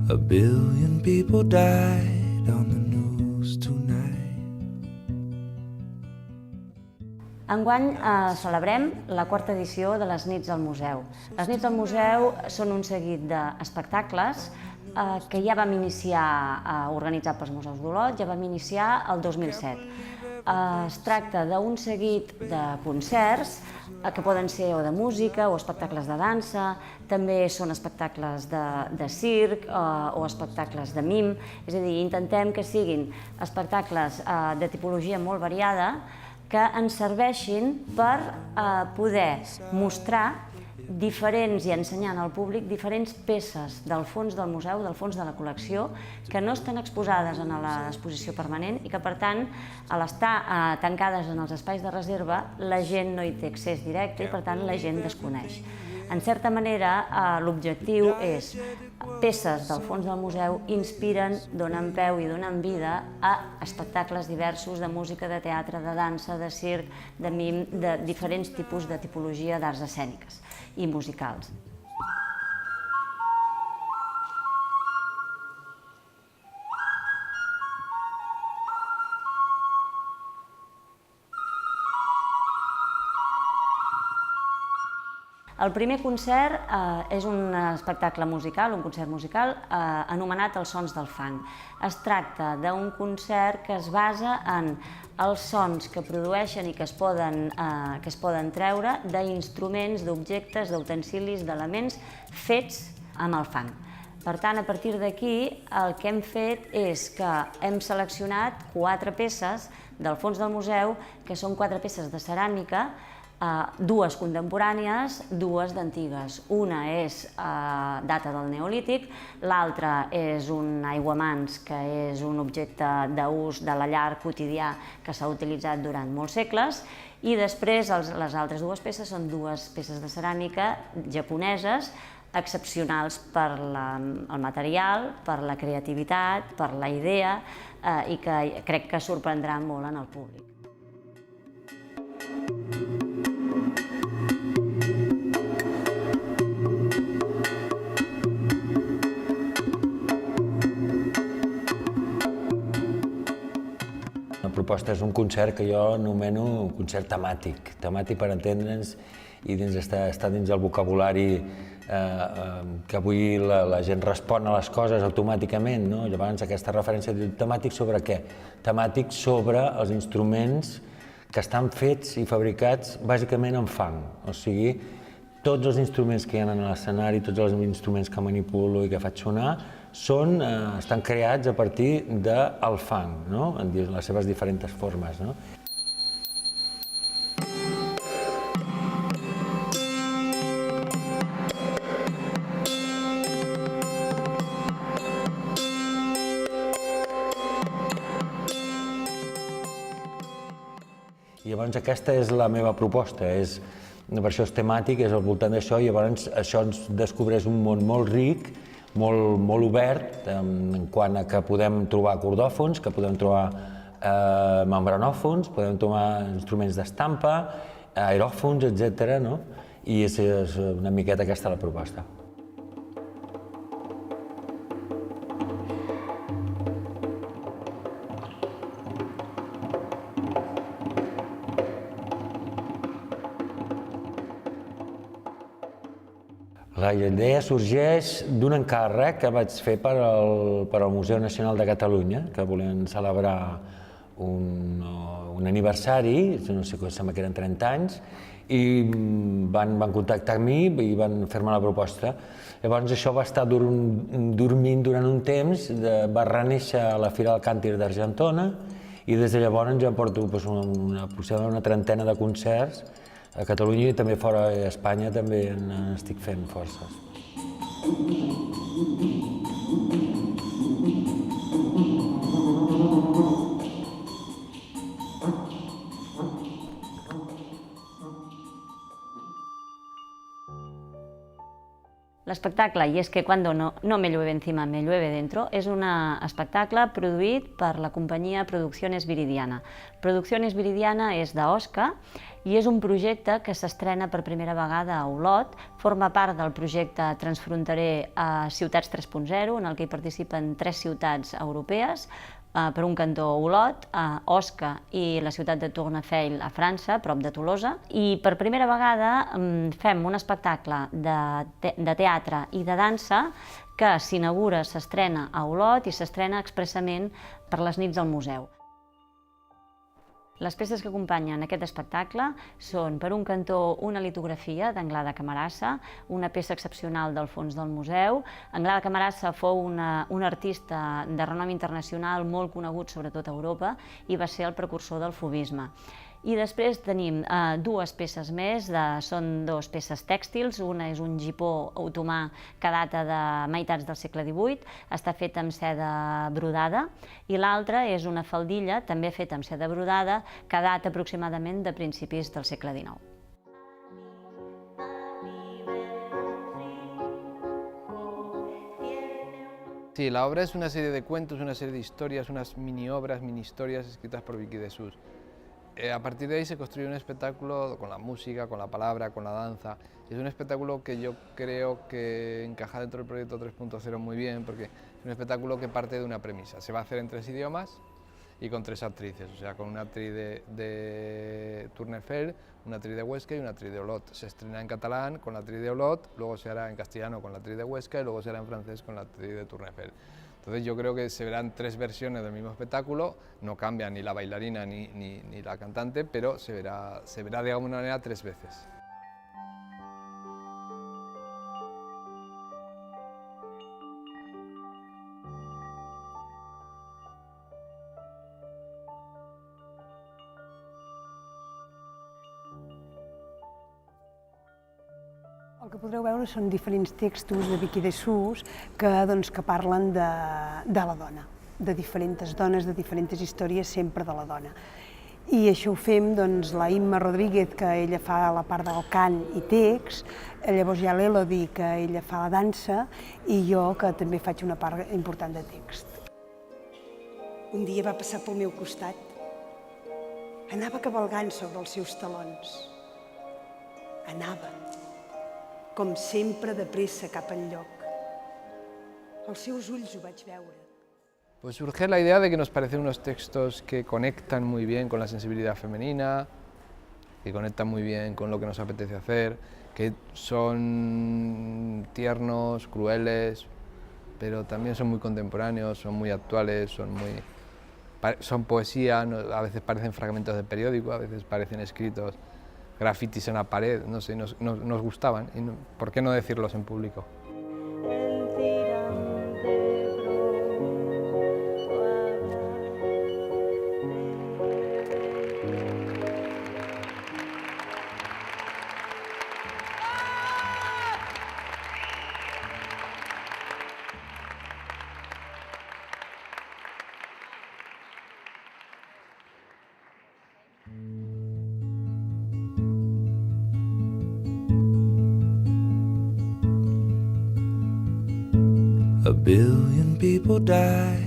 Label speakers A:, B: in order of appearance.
A: A billion people died on the news tonight.
B: Enguany celebrem la quarta edició de les Nits al Museu. Les Nits al Museu són un seguit d'espectacles que ja vam iniciar organitzat pels Museus d'Olot, ja vam iniciar el 2007. Es tracta d'un seguit de concerts que poden ser o de música o espectacles de dansa, també són espectacles de circ o espectacles de mim, és a dir, intentem que siguin espectacles de tipologia molt variada que ens serveixin per poder mostrar diferents i ensenyant al públic diferents peces del fons del museu, del fons de la col·lecció, que no estan exposades en l'exposició permanent i que, per tant, a l'estar tancades en els espais de reserva, la gent no hi té accés directe i, per tant, la gent desconeix. En certa manera, l'objectiu és peces del fons del museu inspiren, donen peu i donen vida a espectacles diversos de música, de teatre, de dansa, de circ, de mim, de diferents tipus de tipologia d'arts escèniques i musicals. El primer concert és un espectacle musical, un concert musical, anomenat Els sons del fang. Es tracta d'un concert que es basa en els sons que produeixen i que es poden treure d'instruments, d'objectes, d'utensilis, d'elements fets amb el fang. Per tant, a partir d'aquí, el que hem fet és que hem seleccionat 4 peces del fons del museu, que són 4 peces de ceràmica, 2 contemporànies, 2 d'antigues. Una és data del Neolític, l'altra és un aiguamans, que és un objecte d'ús de la llar quotidià que s'ha utilitzat durant molts segles, i després les altres 2 peces són 2 peces de ceràmica japoneses, excepcionals per el material, per la creativitat, per la idea, i que crec que sorprendrà molt en el públic.
C: La proposta és un concert que jo anomeno concert temàtic per entendre'ns i estar dins el vocabulari que avui la gent respon a les coses automàticament. Llavors aquesta referència diu temàtic sobre què? Temàtic sobre els instruments que estan fets i fabricats bàsicament amb fang, o sigui, tots els instruments que hi ha en l'escenari, tots els instruments que manipulo i que faig sonar, estan creats a partir del fang, en les seves diferents formes. I llavors aquesta és la meva proposta, per això és temàtic, és al voltant d'això, i llavors això ens descobreix un món molt ric, molt obert, en quant a que podem trobar cordòfons, que podem trobar membranòfons, podem trobar instruments d'estampa, aeròfons, etc. I és una miqueta aquesta la proposta. La idea sorgeix d'un encàrrec que vaig fer per al Museu Nacional de Catalunya, que volien celebrar un aniversari, no sé, sembla que eren 30 anys, i van contactar amb mi i van fer-me la proposta. Llavors això va estar dormint durant un temps, va renéixer a la Fira del Càntir d'Argentona, i des de llavors ja porto aproximadament una trentena de concerts a Catalunya i també fora d'Espanya també n'estic fent forces.
B: L'espectacle Y es que cuando no me llueve encima, me llueve dentro és un espectacle produït per la companyia Producciones Viridiana. Producciones Viridiana és d'Osca i és un projecte que s'estrena per primera vegada a Olot, forma part del projecte transfronterer Ciutats 3.0, en el que hi participen 3 ciutats europees, per un cantó Olot, Osca i la ciutat de Tournefeuille a França, prop de Tolosa, i per primera vegada fem un espectacle de teatre i de dansa que s'inaugura, s'estrena a Olot i s'estrena expressament per les nits del museu. Les peces que acompanyen aquest espectacle són, per un cantó, una litografia d'Anglada Camarasa, una peça excepcional del fons del museu. Anglada Camarasa fou un artista de renom internacional molt conegut, sobretot a Europa, i va ser el precursor del fauvisme. I després tenim 2 peces més, són 2 peces tèxtils, una és un gipó otomà que data de meitats del segle XVIII, està feta amb seda brodada, i l'altra és una faldilla, també feta amb seda brodada, que data aproximadament de principis del segle XIX.
D: Sí, la obra es una serie de cuentos, una serie de historias, unas mini obras, mini historias escritas por Vicky de Sus. A partir de ahí se construye un espectáculo con la música, con la palabra, con la danza. Es un espectáculo que yo creo que encaja dentro del proyecto 3.0 muy bien, porque es un espectáculo que parte de una premisa. Se va a hacer en 3 idiomas y con 3 actrices, o sea, con una actriz de Tournefeuille, una actriz de Huesca y una actriz de Olot. Se estrena en catalán con la actriz de Olot, luego se hará en castellano con la actriz de Huesca y luego se hará en francés con la actriz de Tournefeuille. Entonces yo creo que se verán 3 versiones del mismo espectáculo, no cambia ni la bailarina ni la cantante, pero se verá de alguna manera 3 veces.
E: El que podreu veure són diferents textos de Vicky de Sus que parlen de la dona, de diferents dones, de diferents històries, sempre de la dona. I això ho fem la Imma Rodríguez, que ella fa la part del cant i text, llavors hi ha l'Elodie, que ella fa la dansa, i jo, que també faig una part important de text. Un dia va passar pel meu costat. Anava cavalgant sobre els seus talons. Anava, com sempre, de pressa cap enlloc. Els seus ulls ho vaig veure.
D: Pues surge la idea de que nos parecen unos textos que conectan muy bien con la sensibilidad femenina, que conectan muy bien con lo que nos apetece hacer, que son tiernos, crueles, pero también son muy contemporáneos, son muy actuales, son poesía, a veces parecen fragmentos de periódico, a veces parecen escritos, grafitis en la pared, no sé, nos gustaban, y ¿por qué no decirlos en público?
A: A billion people die